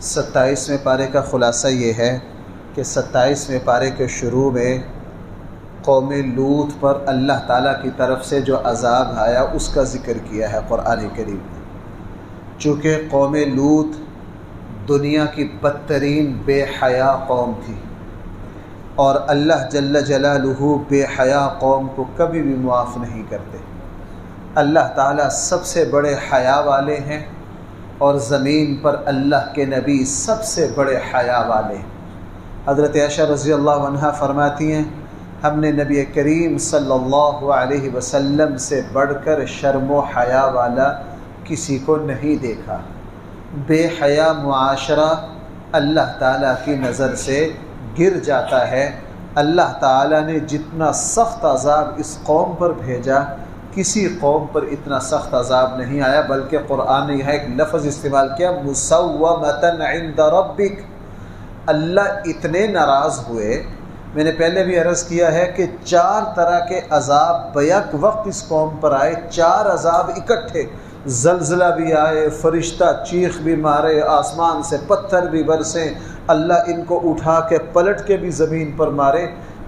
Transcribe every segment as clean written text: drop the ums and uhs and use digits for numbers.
27ویں پارے کا خلاصہ یہ ہے کہ 27ویں پارے کے شروع میں قوم لوط پر اللہ تعالیٰ کی طرف سے جو عذاب آیا اس کا ذکر کیا ہے قرآن کریم نے۔ چونکہ قوم لوط دنیا کی بدترین بے حیا قوم تھی، اور اللہ جل جلالہ بے حیا قوم کو کبھی بھی معاف نہیں کرتے۔ اللہ تعالیٰ سب سے بڑے حیا والے ہیں، اور زمین پر اللہ کے نبی سب سے بڑے حیا والے ہیں۔ حضرت عائشہ رضی اللہ عنہا فرماتی ہیں، ہم نے نبی کریم صلی اللہ علیہ وسلم سے بڑھ کر شرم و حیا والا کسی کو نہیں دیکھا۔ بے حیا معاشرہ اللہ تعالیٰ کی نظر سے گر جاتا ہے۔ اللہ تعالیٰ نے جتنا سخت عذاب اس قوم پر بھیجا، کسی قوم پر اتنا سخت عذاب نہیں آیا، بلکہ قرآن نے یہاں ایک لفظ استعمال کیا، مسومۃ عند ربک۔ اللہ اتنے ناراض ہوئے۔ میں نے پہلے بھی عرض کیا ہے کہ 4 طرح کے عذاب بیک وقت اس قوم پر آئے، 4 عذاب اکٹھے، زلزلہ بھی آئے، فرشتہ چیخ بھی مارے، آسمان سے پتھر بھی برسیں، اللہ ان کو اٹھا کے پلٹ کے بھی زمین پر مارے۔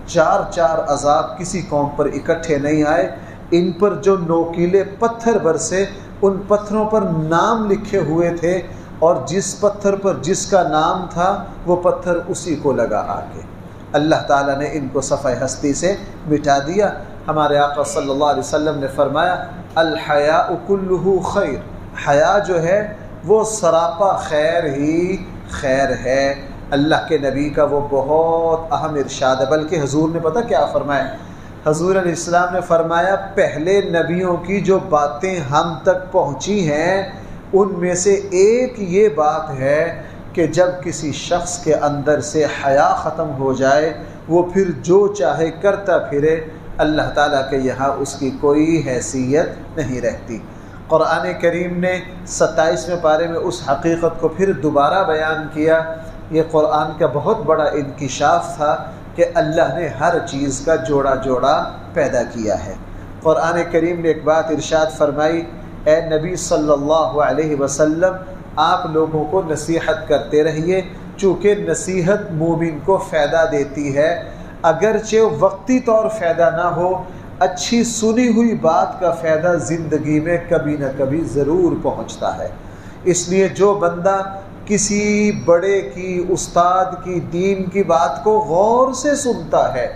4 عذاب کسی قوم پر اکٹھے نہیں آئے۔ ان پر جو نوکیلے پتھر برسے، ان پتھروں پر نام لکھے ہوئے تھے، اور جس پتھر پر جس کا نام تھا وہ پتھر اسی کو لگا آ کے۔ اللہ تعالیٰ نے ان کو صفحہ ہستی سے مٹا دیا۔ ہمارے آقا صلی اللہ علیہ وسلم نے فرمایا، الحیاء کلہ خیر، حیا جو ہے وہ سراپا خیر ہی خیر ہے۔ اللہ کے نبی کا وہ بہت اہم ارشاد ہے، بلکہ حضور نے پتہ کیا فرمایا؟ حضور علیہ السلام نے فرمایا، پہلے نبیوں کی جو باتیں ہم تک پہنچی ہیں ان میں سے ایک یہ بات ہے کہ جب کسی شخص کے اندر سے حیا ختم ہو جائے، وہ پھر جو چاہے کرتا پھرے، اللہ تعالیٰ کے یہاں اس کی کوئی حیثیت نہیں رہتی۔ قرآن کریم نے 27ویں پارے میں اس حقیقت کو پھر دوبارہ بیان کیا۔ یہ قرآن کا بہت بڑا انکشاف تھا کہ اللہ نے ہر چیز کا جوڑا جوڑا پیدا کیا ہے۔ قرآن کریم نے ایک بات ارشاد فرمائی، اے نبی صلی اللہ علیہ وسلم، آپ لوگوں کو نصیحت کرتے رہیے، چونکہ نصیحت مومن کو فائدہ دیتی ہے، اگرچہ وقتی طور فائدہ نہ ہو، اچھی سنی ہوئی بات کا فائدہ زندگی میں کبھی نہ کبھی ضرور پہنچتا ہے۔ اس لیے جو بندہ کسی بڑے کی، استاد کی، دین کی بات کو غور سے سنتا ہے،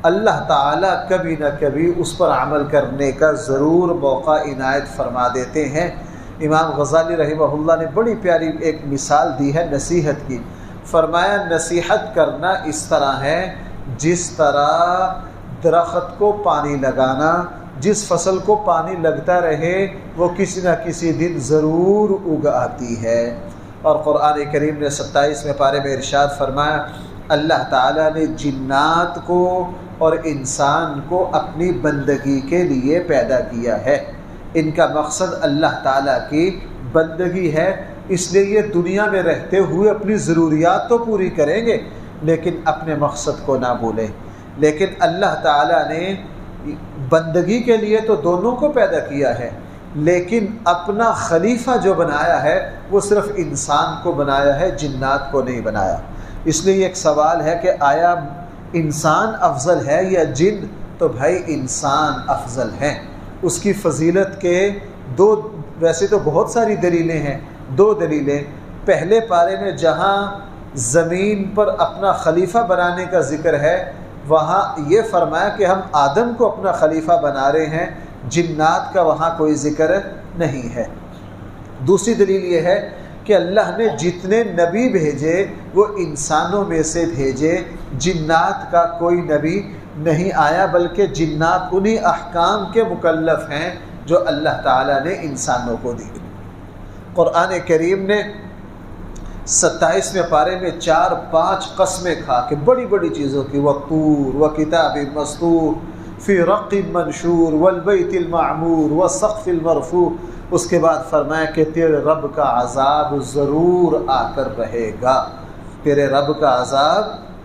اللہ تعالیٰ کبھی نہ کبھی اس پر عمل کرنے کا ضرور موقع عنایت فرما دیتے ہیں۔ امام غزالی رحمہ اللہ نے بڑی پیاری ایک مثال دی ہے نصیحت کی۔ فرمایا، نصیحت کرنا اس طرح ہے جس طرح درخت کو پانی لگانا، جس فصل کو پانی لگتا رہے وہ کسی نہ کسی دن ضرور اگ آتی ہے۔ اور قرآن کریم نے 27ویں پارے میں ارشاد فرمایا، اللہ تعالیٰ نے جنات کو اور انسان کو اپنی بندگی کے لیے پیدا کیا ہے۔ ان کا مقصد اللہ تعالیٰ کی بندگی ہے، اس لیے یہ دنیا میں رہتے ہوئے اپنی ضروریات تو پوری کریں گے لیکن اپنے مقصد کو نہ بھولیں۔ لیکن اللہ تعالیٰ نے بندگی کے لیے تو دونوں کو پیدا کیا ہے، لیکن اپنا خلیفہ جو بنایا ہے وہ صرف انسان کو بنایا ہے، جنات کو نہیں بنایا۔ اس لیے ایک سوال ہے کہ آیا انسان افضل ہے یا جن؟ تو بھائی انسان افضل ہے۔ اس کی فضیلت کے ویسے تو بہت ساری دلیلیں ہیں، 2 دلیلیں۔ پہلے پارے میں جہاں زمین پر اپنا خلیفہ بنانے کا ذکر ہے، وہاں یہ فرمایا کہ ہم آدم کو اپنا خلیفہ بنا رہے ہیں، جنات کا وہاں کوئی ذکر نہیں ہے۔ دوسری دلیل یہ ہے کہ اللہ نے جتنے نبی بھیجے وہ انسانوں میں سے بھیجے، جنات کا کوئی نبی نہیں آیا، بلکہ جنات انہی احکام کے مکلف ہیں جو اللہ تعالیٰ نے انسانوں کو دی۔ قرآن کریم نے 27ویں پارے میں 4-5 قسمیں کھا کے بڑی بڑی چیزوں کی، وَالطُّورِ وَكِتَابٍ مَّسْطُورٍ فِي رَقٍّ مَّنشُورٍ وَالْبَيْتِ الْمَعْمُورِ وَالسَّقْفِ الْمَرْفُوعِ۔ اس کے بعد فرمایا کہ تیرے رب کا عذاب ضرور آ کر رہے گا، تیرے رب کا عذاب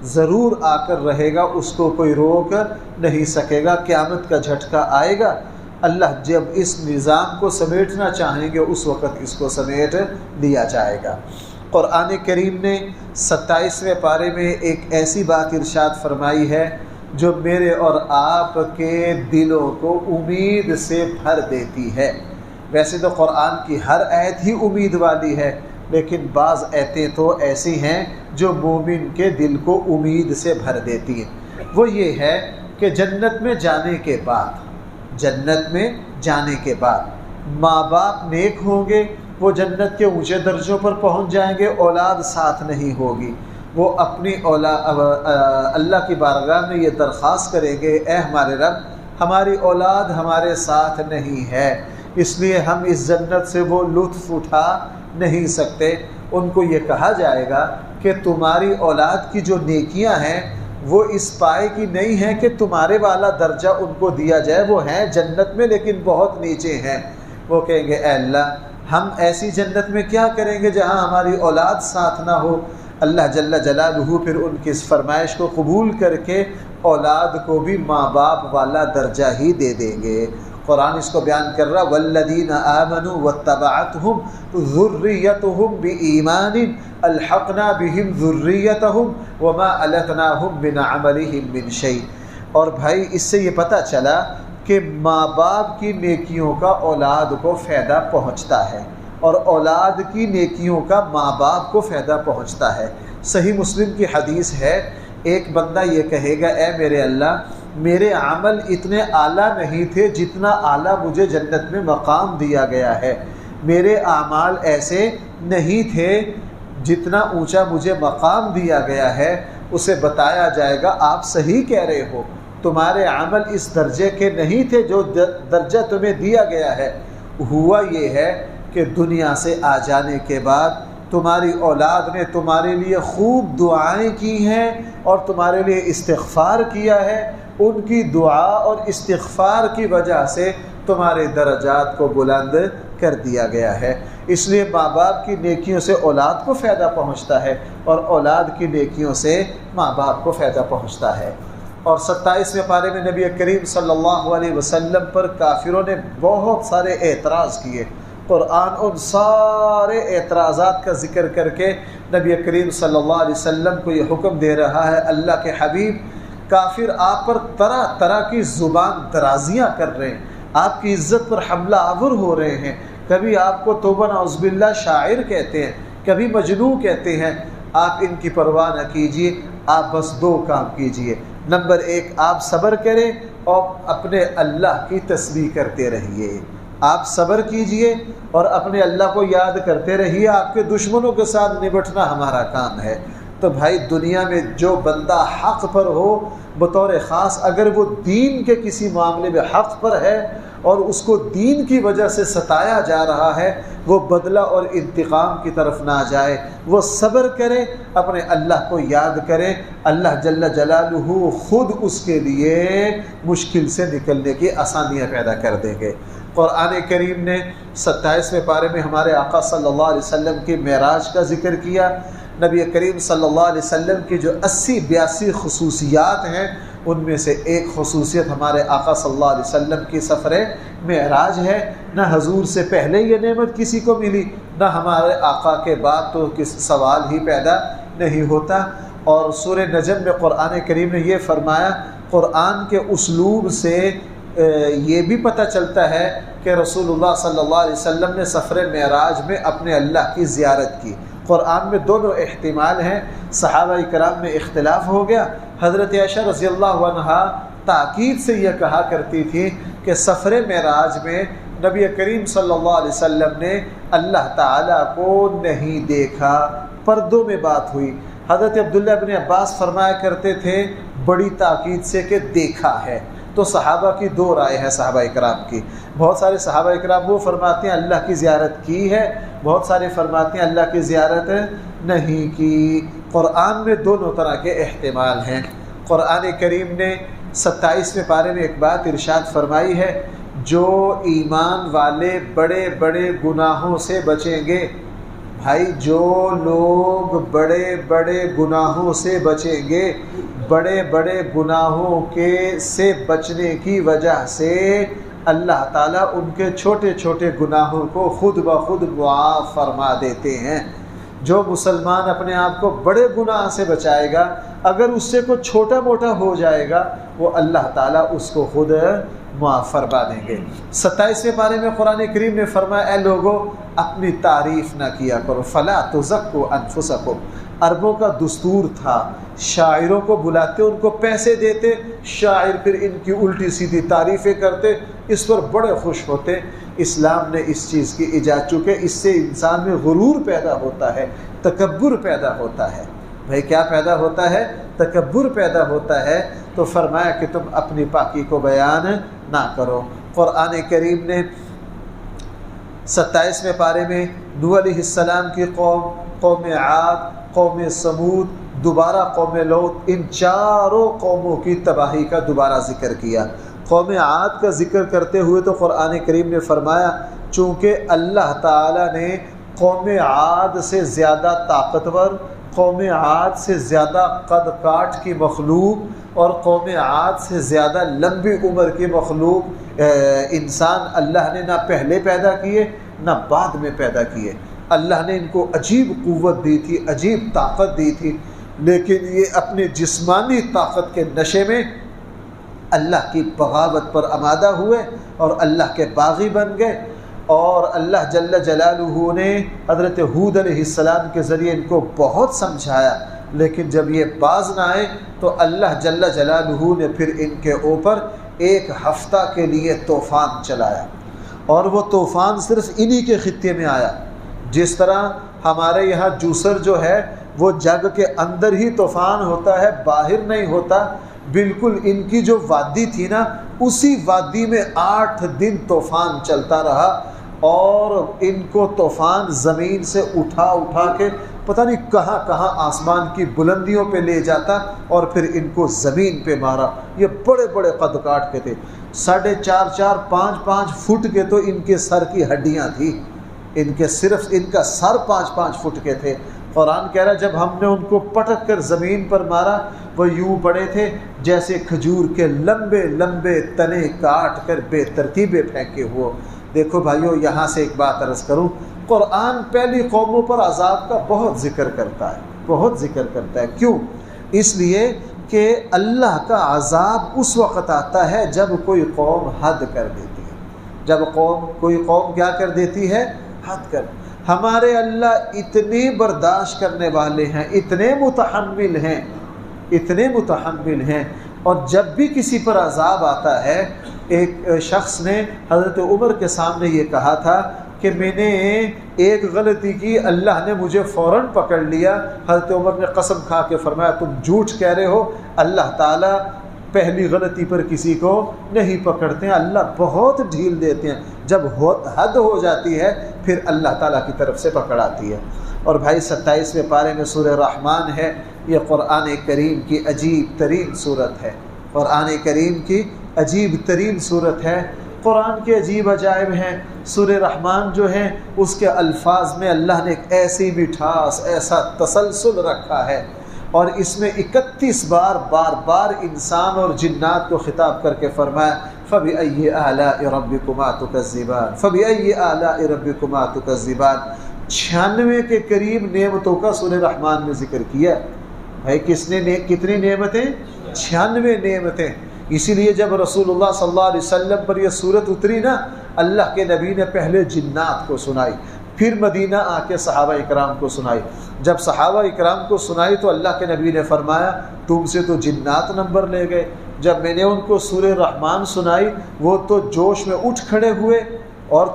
ضرور آ کر رہے گا، اس کو کوئی روک نہیں سکے گا، قیامت کا جھٹکا آئے گا۔ اللہ جب اس نظام کو سمیٹنا چاہیں گے اس وقت اس کو سمیٹ لیا جائے گا۔ قرآن کریم نے 27ویں پارے میں ایک ایسی بات ارشاد فرمائی ہے جو میرے اور آپ کے دلوں کو امید سے بھر دیتی ہے۔ ویسے تو قرآن کی ہر آیت ہی امید والی ہے، لیکن بعض آیتیں تو ایسی ہیں جو مومن کے دل کو امید سے بھر دیتی ہیں۔ وہ یہ ہے کہ جنت میں جانے کے بعد ماں باپ نیک ہوں گے، وہ جنت کے اونچے درجوں پر پہنچ جائیں گے، اولاد ساتھ نہیں ہوگی، وہ اپنی اللہ کی بارگاہ میں یہ درخواست کریں گے، اے ہمارے رب ہماری اولاد ہمارے ساتھ نہیں ہے، اس لیے ہم اس جنت سے وہ لطف اٹھا نہیں سکتے۔ ان کو یہ کہا جائے گا کہ تمہاری اولاد کی جو نیکیاں ہیں وہ اس پائے کی نہیں ہے کہ تمہارے والا درجہ ان کو دیا جائے، وہ ہیں جنت میں لیکن بہت نیچے ہیں۔ وہ کہیں گے اے اللہ ہم ایسی جنت میں کیا کریں گے جہاں ہماری اولاد ساتھ نہ ہو۔ اللہ جل جلالہ پھر ان کی اس فرمائش کو قبول کر کے اولاد کو بھی ماں باپ والا درجہ ہی دے دیں گے۔ قرآن اس کو بیان کر رہا والذین آمنوا واتبعتہم ذریتہم بایمان الحقنا بہم ذریتہم وما التناہم من عملہم من شیء۔ اور بھائی اس سے یہ پتہ چلا کہ ماں باپ کی نیکیوں کا اولاد کو فائدہ پہنچتا ہے اور اولاد کی نیکیوں کا ماں باپ کو فائدہ پہنچتا ہے۔ صحیح مسلم کی حدیث ہے، ایک بندہ یہ کہے گا اے میرے اللہ میرے عمل اتنے اعلیٰ نہیں تھے جتنا اعلیٰ مجھے جنت میں مقام دیا گیا ہے، میرے اعمال ایسے نہیں تھے جتنا اونچا مجھے مقام دیا گیا ہے۔ اسے بتایا جائے گا آپ صحیح کہہ رہے ہو، تمہارے عمل اس درجے کے نہیں تھے جو درجہ تمہیں دیا گیا ہے، ہوا یہ ہے کہ دنیا سے آ جانے کے بعد تمہاری اولاد نے تمہارے لیے خوب دعائیں کی ہیں اور تمہارے لیے استغفار کیا ہے، ان کی دعا اور استغفار کی وجہ سے تمہارے درجات کو بلند کر دیا گیا ہے۔ اس لیے ماں باپ کی نیکیوں سے اولاد کو فائدہ پہنچتا ہے اور اولاد کی نیکیوں سے ماں باپ کو فائدہ پہنچتا ہے۔ اور 27ویں پارے میں نبی کریم صلی اللہ علیہ وسلم پر کافروں نے بہت سارے اعتراض کیے۔ قرآن ان سارے اعتراضات کا ذکر کر کے نبی کریم صلی اللہ علیہ وسلم کو یہ حکم دے رہا ہے اللہ کے حبیب کافر آپ پر طرح طرح کی زبان درازیاں کر رہے ہیں، آپ کی عزت پر حملہ آور ہو رہے ہیں، کبھی آپ کو توبہ نعوذ باللہ شاعر کہتے ہیں، کبھی مجنون کہتے ہیں۔ آپ ان کی پرواہ نہ کیجیے، آپ بس دو کام کیجیے۔ نمبر 1 آپ صبر کریں اور اپنے اللہ کی تسبیح کرتے رہیے، آپ صبر کیجئے اور اپنے اللہ کو یاد کرتے رہیے، آپ کے دشمنوں کے ساتھ نبٹنا ہمارا کام ہے۔ تو بھائی دنیا میں جو بندہ حق پر ہو بطور خاص، اگر وہ دین کے کسی معاملے میں حق پر ہے اور اس کو دین کی وجہ سے ستایا جا رہا ہے، وہ بدلہ اور انتقام کی طرف نہ جائے، وہ صبر کرے، اپنے اللہ کو یاد کرے، اللہ جل جلالہ خود اس کے لیے مشکل سے نکلنے کی آسانیاں پیدا کر دیں گے۔ قرآن کریم نے 27ویں پارے میں ہمارے آقا صلی اللہ علیہ وسلم کی معراج کا ذکر کیا۔ نبی کریم صلی اللہ علیہ وسلم کی جو 80-82 خصوصیات ہیں ان میں سے ایک خصوصیت ہمارے آقا صلی اللہ علیہ وسلم کی سفر معراج ہے۔ نہ حضور سے پہلے یہ نعمت کسی کو ملی، نہ ہمارے آقا کے بعد تو کس سوال ہی پیدا نہیں ہوتا۔ اور سورہ نجم میں قرآن کریم نے یہ فرمایا، قرآن کے اسلوب سے یہ بھی پتہ چلتا ہے کہ رسول اللہ صلی اللہ علیہ وسلم نے سفر معراج میں اپنے اللہ کی زیارت کی۔ قرآن میں دونوں احتمال ہیں، صحابہ کرام میں اختلاف ہو گیا۔ حضرت عائشہ رضی اللہ عنہا تاکید سے یہ کہا کرتی تھی کہ سفر معراج میں نبی کریم صلی اللہ علیہ وسلم نے اللہ تعالیٰ کو نہیں دیکھا، پردوں میں بات ہوئی۔ حضرت عبداللہ بن عباس فرمایا کرتے تھے بڑی تاکید سے کہ دیکھا ہے۔ تو صحابہ کی دو رائے ہیں صحابہ اکرام کی، بہت سارے صحابہ اکرام وہ فرماتے ہیں اللہ کی زیارت کی ہے، بہت سارے فرماتے ہیں اللہ کی زیارت نہیں کی۔ قرآن میں دونوں طرح کے احتمال ہیں۔ قرآن کریم نے 27ویں پارے میں ایک بات ارشاد فرمائی ہے، جو ایمان والے بڑے بڑے گناہوں سے بچیں گے، بھائی جو لوگ بڑے بڑے گناہوں سے بچیں گے، بڑے بڑے گناہوں سے بچنے کی وجہ سے اللہ تعالیٰ ان کے چھوٹے چھوٹے گناہوں کو خود بخود معاف فرما دیتے ہیں۔ جو مسلمان اپنے آپ کو بڑے گناہ سے بچائے گا، اگر اس سے کوئی چھوٹا موٹا ہو جائے گا، وہ اللہ تعالیٰ اس کو خود معاف فرما دیں گے۔ 27ویں پارے میں قرآن کریم نے فرمایا اے لوگوں اپنی تعریف نہ کیا کرو، فلا تزکوا انفسکم۔ عربوں کا دستور تھا، شاعروں کو بلاتے، ان کو پیسے دیتے، شاعر پھر ان کی الٹی سیدھی تعریفیں کرتے، اس پر بڑے خوش ہوتے۔ اسلام نے اس چیز کی اجازت، چونکہ اس سے انسان میں غرور پیدا ہوتا ہے، تکبر پیدا ہوتا ہے۔ بھائی کیا پیدا ہوتا ہے؟ تکبر پیدا ہوتا ہے۔ تو فرمایا کہ تم اپنی پاکی کو بیان نہ کرو۔ قرآن کریم نے 27ویں پارے میں نوح علیہ السلام کی قوم عاد، قوم سمود، دوبارہ قوم لوط، ان چاروں قوموں کی تباہی کا دوبارہ ذکر کیا۔ قوم عاد کا ذکر کرتے ہوئے تو قرآن کریم نے فرمایا چونکہ اللہ تعالیٰ نے قوم عاد سے زیادہ طاقتور، قوم عاد سے زیادہ قد کاٹ کی مخلوق اور قوم عاد سے زیادہ لمبی عمر کی مخلوق انسان اللہ نے نہ پہلے پیدا کیے نہ بعد میں پیدا کیے۔ اللہ نے ان کو عجیب قوت دی تھی، عجیب طاقت دی تھی، لیکن یہ اپنے جسمانی طاقت کے نشے میں اللہ کی بغاوت پر آمادہ ہوئے اور اللہ کے باغی بن گئے۔ اور اللہ جل جلالہ نے حضرت ہود علیہ السلام کے ذریعے ان کو بہت سمجھایا، لیکن جب یہ باز نہ آئے تو اللہ جل جلالہ نے پھر ان کے اوپر 1 ہفتہ کے لیے طوفان چلایا، اور وہ طوفان صرف انہی کے خطے میں آیا۔ جس طرح ہمارے یہاں جوسر جو ہے وہ جگ کے اندر ہی طوفان ہوتا ہے، باہر نہیں ہوتا، بالکل ان کی جو وادی تھی نا اسی وادی میں 8 دن طوفان چلتا رہا، اور ان کو طوفان زمین سے اٹھا کے پتہ نہیں کہاں کہاں آسمان کی بلندیوں پہ لے جاتا اور پھر ان کو زمین پہ مارا۔ یہ بڑے بڑے قد کاٹ کے تھے، 4.5 5 فٹ کے تو ان کے سر کی ہڈیاں تھیں، ان کے صرف ان کا سر 5 فٹ کے تھے۔ قرآن کہہ رہا جب ہم نے ان کو پٹک کر زمین پر مارا وہ یوں پڑے تھے جیسے کھجور کے لمبے لمبے تنے کاٹ کر بے ترتیبے پھینکے ہوئے۔ دیکھو بھائیو، یہاں سے ایک بات عرض کروں، قرآن پہلی قوموں پر عذاب کا بہت ذکر کرتا ہے، بہت ذکر کرتا ہے۔ کیوں؟ اس لیے کہ اللہ کا عذاب اس وقت آتا ہے جب کوئی قوم حد کر دیتی ہے، جب کوئی قوم کیا کر دیتی ہے؟ حد کر۔ ہمارے اللہ اتنے برداشت کرنے والے ہیں، اتنے متحمل ہیں، اتنے متحمل ہیں، اور جب بھی کسی پر عذاب آتا ہے، ایک شخص نے حضرت عمر کے سامنے یہ کہا تھا کہ میں نے ایک غلطی کی، اللہ نے مجھے فوراً پکڑ لیا۔ حضرت عمر نے قسم کھا کے فرمایا تم جھوٹ کہہ رہے ہو، اللہ تعالیٰ پہلی غلطی پر کسی کو نہیں پکڑتے ہیں، اللہ بہت ڈھیل دیتے ہیں، جب حد ہو جاتی ہے پھر اللہ تعالیٰ کی طرف سے پکڑ آتی ہے۔ اور بھائی 27ویں پارے میں سورہ رحمان ہے، یہ قرآن کریم کی عجیب ترین صورت ہے، قرآن کریم کی عجیب ترین صورت ہے۔ قرآن کے عجیب عجائب ہیں۔ سورہ رحمان جو ہے اس کے الفاظ میں اللہ نے ایک ایسی مٹھاس، ایسا تسلسل رکھا ہے، اور اس میں 31 بار بار انسان اور جنات کو خطاب کر کے فرمایا فَبِأَيِّ آلَاءِ رَبِّكُمَا تُكَذِّبَانِ فَبِأَيِّ آلَاءِ رَبِّكُمَا تُكَذِّبَانِ 96 کے قریب نعمتوں کا سورہ رحمان میں ذکر کیا۔ بھائی کتنی نعمتیں؟ 96 نعمتیں۔ اسی لیے جب رسول اللہ صلی اللہ علیہ وسلم پر یہ صورت اتری نا، اللہ کے نبی نے پہلے جنات کو سنائی، پھر مدینہ آ کے صحابہ اکرام کو سنائی۔ جب صحابہ اکرام کو سنائی تو اللہ کے نبی نے فرمایا تم سے تو جنات نمبر لے گئے۔ جب میں نے ان کو سورہ رحمان سنائی وہ تو جوش میں اٹھ کھڑے ہوئے، اور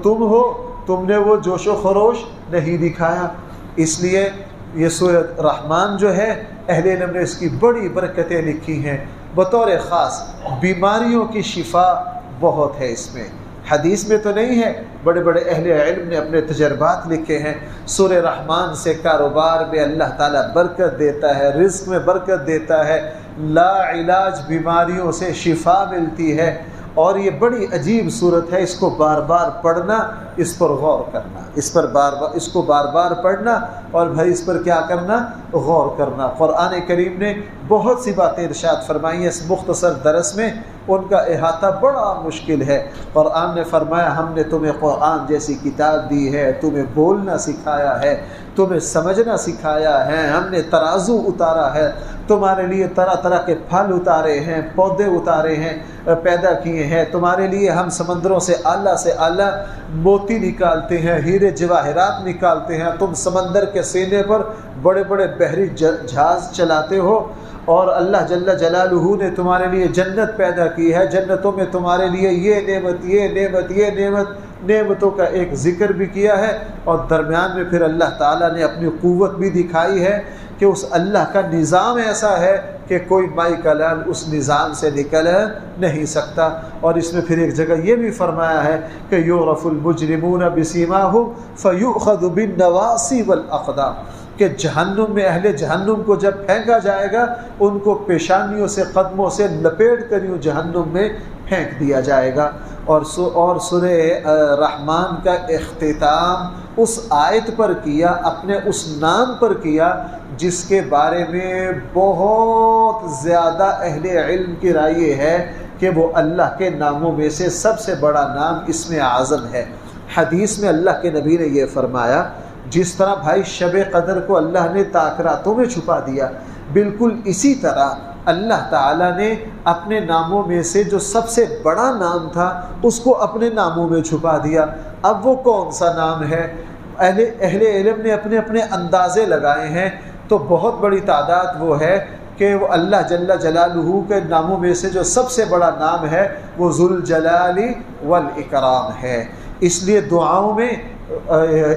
تم ہو تم نے وہ جوش و خروش نہیں دکھایا۔ اس لیے یہ سورۃ رحمان جو ہے اہل علم نے اس کی بڑی برکتیں لکھی ہیں، بطور خاص بیماریوں کی شفا بہت ہے اس میں۔ حدیث میں تو نہیں ہے، بڑے بڑے اہل علم نے اپنے تجربات لکھے ہیں۔ سورہ رحمان سے کاروبار میں اللہ تعالیٰ برکت دیتا ہے، رزق میں برکت دیتا ہے، لا علاج بیماریوں سے شفا ملتی ہے، اور یہ بڑی عجیب صورت ہے۔ اس کو بار بار پڑھنا، اس پر غور کرنا، اس کو بار بار پڑھنا، اور بھائی اس پر کیا کرنا؟ غور کرنا۔ قرآن کریم نے بہت سی باتیں ارشاد فرمائی ہیں اس مختصر درس میں، ان کا احاطہ بڑا مشکل ہے۔ قرآن نے فرمایا ہم نے تمہیں قرآن جیسی کتاب دی ہے، تمہیں بولنا سکھایا ہے، تمہیں سمجھنا سکھایا ہے، ہم نے ترازو اتارا ہے، تمہارے لیے طرح طرح کے پھل اتارے ہیں، پودے اتارے ہیں، پیدا کیے ہیں، تمہارے لیے ہم سمندروں سے اعلیٰ موتی نکالتے ہیں، ہیرے جواہرات نکالتے ہیں، تم سمندر کے سینے پر بڑے بڑے بحری جہاز چلاتے ہو، اور اللہ جل جلالہ نے تمہارے لیے جنت پیدا کی ہے، جنتوں میں تمہارے لیے یہ نعمتوں کا ایک ذکر بھی کیا ہے، اور درمیان میں پھر اللہ تعالیٰ نے اپنی قوت بھی دکھائی ہے کہ اس اللہ کا نظام ایسا ہے کہ کوئی مائی کلام اس نظام سے نکل نہیں سکتا۔ اور اس میں پھر ایک جگہ یہ بھی فرمایا ہے کہ یعرف المجرمون بسیماہم فیؤخذ بالنواصی والاقدام، کہ جہنم میں اہل جہنم کو جب پھینکا جائے گا ان کو پیشانیوں سے قدموں سے لپیٹ کر یوں جہنم میں پھینک دیا جائے گا۔ اور سورہ رحمان کا اختتام اس آیت پر کیا، اپنے اس نام پر کیا جس کے بارے میں بہت زیادہ اہل علم کی رائے یہ ہے کہ وہ اللہ کے ناموں میں سے سب سے بڑا نام اسم اعظم ہے۔ حدیث میں اللہ کے نبی نے یہ فرمایا جس طرح بھائی شب قدر کو اللہ نے تاکراتوں میں چھپا دیا، بالکل اسی طرح اللہ تعالیٰ نے اپنے ناموں میں سے جو سب سے بڑا نام تھا اس کو اپنے ناموں میں چھپا دیا۔ اب وہ کون سا نام ہے؟ اہل علم نے اپنے اپنے اندازے لگائے ہیں، تو بہت بڑی تعداد وہ ہے کہ وہ اللہ جل جلالہ کے ناموں میں سے جو سب سے بڑا نام ہے وہ ذوالجلال والاکرام ہے۔ اس لیے دعاؤں میں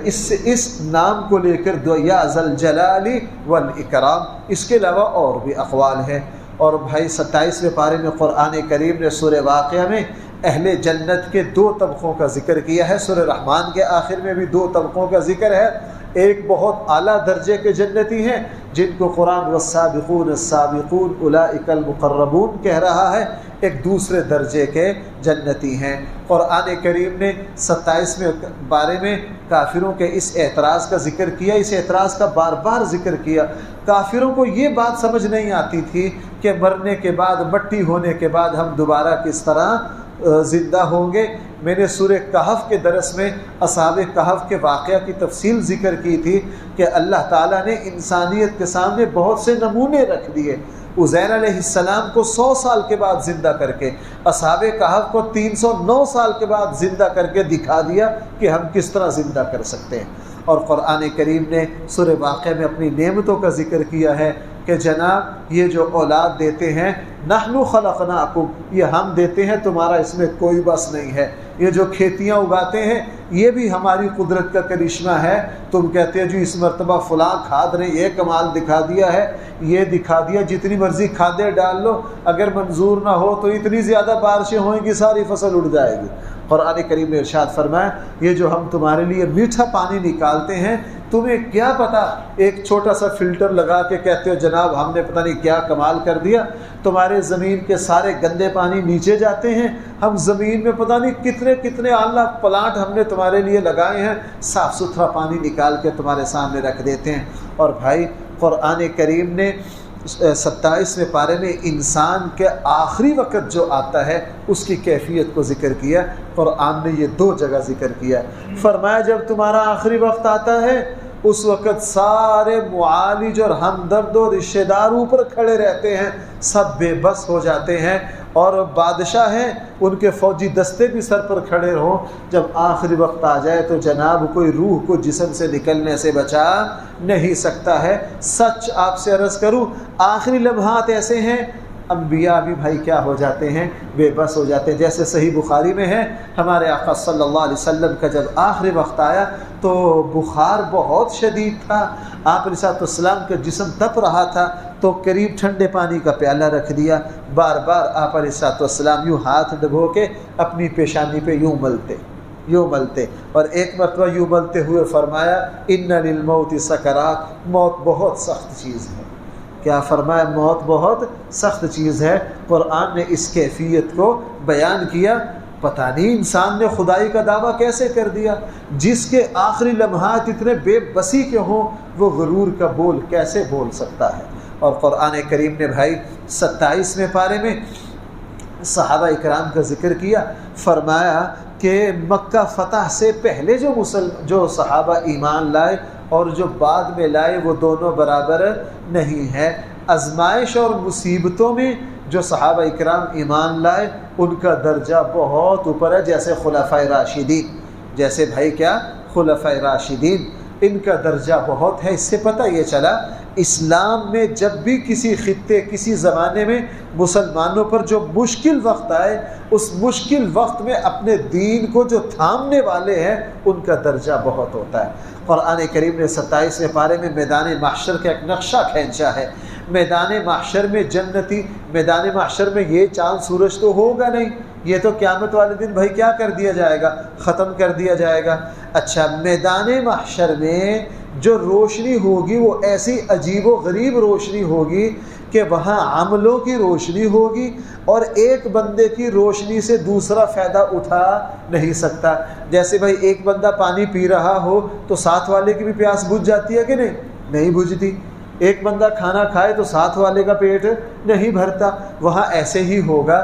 اس نام کو لے کر یا ذوالجلال والاکرام، اس کے علاوہ اور بھی اقوال ہیں۔ اور بھائی 27ویں پارے میں قرآن کریم نے سورہ واقعہ میں اہل جنت کے 2 طبقوں کا ذکر کیا ہے، سورہ رحمان کے آخر میں بھی 2 طبقوں کا ذکر ہے۔ ایک بہت اعلیٰ درجے کے جنتی ہیں جن کو قرآن والسابقون السابقون اولئک المقربون کہہ رہا ہے، ایک دوسرے درجے کے جنتی ہیں۔ قرآن کریم نے 27ویں بارے میں کافروں کے اس اعتراض کا ذکر کیا، اس اعتراض کا بار بار ذکر کیا۔ کافروں کو یہ بات سمجھ نہیں آتی تھی کہ مرنے کے بعد، مٹی ہونے کے بعد ہم دوبارہ کس طرح زندہ ہوں گے۔ میں نے سورہ کہف کے درس میں اصحاب کہف کے واقعہ کی تفصیل ذکر کی تھی کہ اللہ تعالیٰ نے انسانیت کے سامنے بہت سے نمونے رکھ دیے۔ عزیر علیہ السلام کو 100 سال کے بعد زندہ کر کے، اصحاب کہف کو 309 سال کے بعد زندہ کر کے دکھا دیا کہ ہم کس طرح زندہ کر سکتے ہیں۔ اور قرآن کریم نے سورہ واقعہ میں اپنی نعمتوں کا ذکر کیا ہے کہ جناب یہ جو اولاد دیتے ہیں، نحن خلقناکم، یہ ہم دیتے ہیں، تمہارا اس میں کوئی بس نہیں ہے۔ یہ جو کھیتیاں اگاتے ہیں یہ بھی ہماری قدرت کا کرشمہ ہے۔ تم کہتے ہیں جو اس مرتبہ فلاں کھاد نے یہ کمال دکھا دیا ہے، یہ دکھا دیا، جتنی مرضی کھادیں ڈال لو، اگر منظور نہ ہو تو اتنی زیادہ بارشیں ہوئیں گی ساری فصل اڑ جائے گی۔ قرآن کریم نے ارشاد فرمایا یہ جو ہم تمہارے لیے میٹھا پانی نکالتے ہیں، تمہیں کیا پتا، ایک چھوٹا سا فلٹر لگا کے کہتے ہو جناب ہم نے پتہ نہیں کیا کمال کر دیا، تمہارے زمین کے سارے گندے پانی نیچے جاتے ہیں، ہم زمین میں پتہ نہیں کتنے کتنے اعلیٰ پلانٹ ہم نے تمہارے لیے لگائے ہیں، صاف ستھرا پانی نکال کے تمہارے سامنے رکھ دیتے ہیں۔ اور بھائی قرآن کریم نے 27ویں پارے میں انسان کے آخری وقت جو آتا ہے اس کی کیفیت کو ذکر کیا۔ قرآن نے یہ 2 جگہ ذکر کیا، فرمایا جب تمہارا آخری وقت آتا ہے اس وقت سارے معالج اور ہمدرد و رشتہ دار اوپر کھڑے رہتے ہیں، سب بے بس ہو جاتے ہیں، اور بادشاہ ہیں ان کے فوجی دستے بھی سر پر کھڑے ہوں۔ جب آخری وقت آ جائے تو جناب کوئی روح کو جسم سے نکلنے سے بچا نہیں سکتا ہے۔ سچ آپ سے عرض کروں، آخری لمحات ایسے ہیں انبیاء بھی بھائی کیا ہو جاتے ہیں، بے بس ہو جاتے ہیں۔ جیسے صحیح بخاری میں ہے ہمارے آقا صلی اللہ علیہ وسلم کا جب آخری وقت آیا تو بخار بہت شدید تھا، آپ علیہ السلام کا جسم تپ رہا تھا، تو قریب ٹھنڈے پانی کا پیالہ رکھ دیا، بار بار آپ علیہ السلام یوں ہاتھ ڈبو کے اپنی پیشانی پہ یوں ملتے، اور ایک مرتبہ یوں ملتے ہوئے فرمایا ان للموت سکرات، موت بہت سخت چیز ہے۔ کیا فرمایا؟ موت بہت سخت چیز ہے۔ قرآن نے اس کیفیت کو بیان کیا۔ پتہ نہیں انسان نے خدائی کا دعویٰ کیسے کر دیا، جس کے آخری لمحات اتنے بے بسی کے ہوں وہ غرور کا بول کیسے بول سکتا ہے۔ اور قرآن کریم نے بھائی 27ویں پارے میں صحابہ اکرام کا ذکر کیا، فرمایا کہ مکہ فتح سے پہلے جو صحابہ ایمان لائے اور جو بعد میں لائے وہ دونوں برابر نہیں ہے۔ آزمائش اور مصیبتوں میں جو صحابہ اکرام ایمان لائے ان کا درجہ بہت اوپر ہے، جیسے خلفائے راشدین، جیسے بھائی کیا خلفائے راشدین، ان کا درجہ بہت ہے۔ اس سے پتہ یہ چلا اسلام میں جب بھی کسی خطے کسی زمانے میں مسلمانوں پر جو مشکل وقت آئے، اس مشکل وقت میں اپنے دین کو جو تھامنے والے ہیں ان کا درجہ بہت ہوتا ہے۔ قرآن کریم نے 27ویں پارے میں میدان محشر کا ایک نقشہ کھینچا ہے۔ میدان محشر میں جنتی، میدان محشر میں یہ چاند سورج تو ہوگا نہیں، یہ تو قیامت والے دن بھائی کیا کر دیا جائے گا، ختم کر دیا جائے گا۔ اچھا، میدان محشر میں جو روشنی ہوگی وہ ایسی عجیب و غریب روشنی ہوگی کہ وہاں عملوں کی روشنی ہوگی اور ایک بندے کی روشنی سے دوسرا فائدہ اٹھا نہیں سکتا۔ جیسے بھائی ایک بندہ پانی پی رہا ہو تو ساتھ والے کی بھی پیاس بجھ جاتی ہے کہ نہیں بجھتی۔ ایک بندہ کھانا کھائے تو ساتھ والے کا پیٹ نہیں بھرتا۔ وہاں ایسے ہی ہوگا،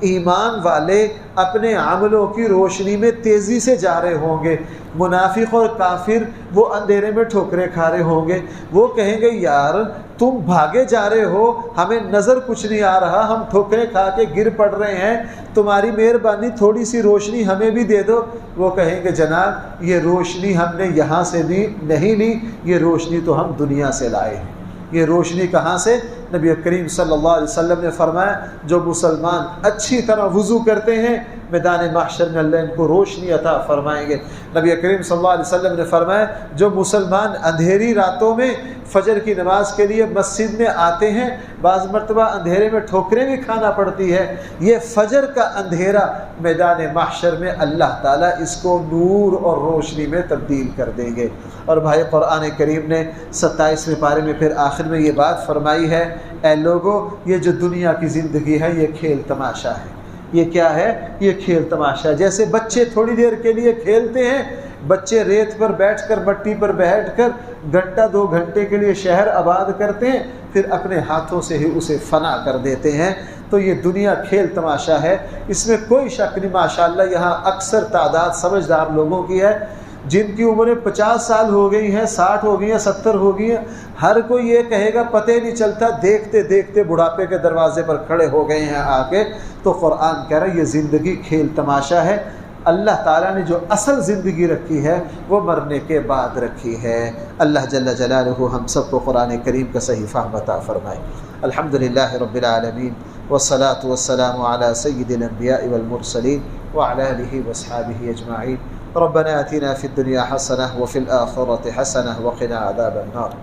ایمان والے اپنے عملوں کی روشنی میں تیزی سے جا رہے ہوں گے، منافق اور کافر وہ اندھیرے میں ٹھوکریں کھا رہے ہوں گے۔ وہ کہیں گے یار تم بھاگے جا رہے ہو، ہمیں نظر کچھ نہیں آ رہا، ہم ٹھوکریں کھا کے گر پڑ رہے ہیں، تمہاری مہربانی تھوڑی سی روشنی ہمیں بھی دے دو۔ وہ کہیں گے جناب یہ روشنی ہم نے یہاں سے نہیں لی، یہ روشنی تو ہم دنیا سے لائے ہیں۔ یہ روشنی کہاں سے؟ نبی کریم صلی اللہ علیہ وسلم نے فرمایا جو مسلمان اچھی طرح وضو کرتے ہیں میدان محشر میں اللہ ان کو روشنی عطا فرمائیں گے۔ نبی کریم صلی اللہ علیہ وسلم نے فرمایا جو مسلمان اندھیری راتوں میں فجر کی نماز کے لیے مسجد میں آتے ہیں، بعض مرتبہ اندھیرے میں ٹھوکریں بھی کھانا پڑتی ہے، یہ فجر کا اندھیرا میدان محشر میں اللہ تعالیٰ اس کو نور اور روشنی میں تبدیل کر دیں گے۔ اور بھائی قرآن کریم نے 27ویں پارے میں پھر آخر میں یہ بات فرمائی ہے، اے لوگو یہ جو دنیا کی زندگی ہے یہ کھیل تماشا ہے۔ یہ کیا ہے؟ یہ کھیل تماشا۔ جیسے بچے تھوڑی دیر کے لیے کھیلتے ہیں، بچے ریت پر بیٹھ کر مٹی پر بیٹھ کر گھنٹہ 2 گھنٹے کے لیے شہر آباد کرتے ہیں، پھر اپنے ہاتھوں سے ہی اسے فنا کر دیتے ہیں۔ تو یہ دنیا کھیل تماشا ہے، اس میں کوئی شک نہیں۔ ماشاءاللہ یہاں اکثر تعداد سمجھدار لوگوں کی ہے جن کی عمریں 50 سال ہو گئی ہیں، 60 ہو گئی ہیں، 70 ہو گئی ہیں۔ ہر کوئی یہ کہے گا پتہ نہیں چلتا، دیکھتے دیکھتے بڑھاپے کے دروازے پر کھڑے ہو گئے ہیں آ کے۔ تو قرآن کہہ رہا ہے یہ زندگی کھیل تماشا ہے۔ اللہ تعالیٰ نے جو اصل زندگی رکھی ہے وہ مرنے کے بعد رکھی ہے۔ اللہ جل جلالہ ہم سب کو قرآن کریم کا صحیح فہم عطا فرمائے۔ الحمدللہ رب العالمین والصلاة والسلام علی سید الانبیاء والمرسلین وعلی آلہ واصحابہ اجمعین۔ ربنا آتنا فی الدنیا حسنہ وفی الآخرة حسنہ وقنا عذاب النار۔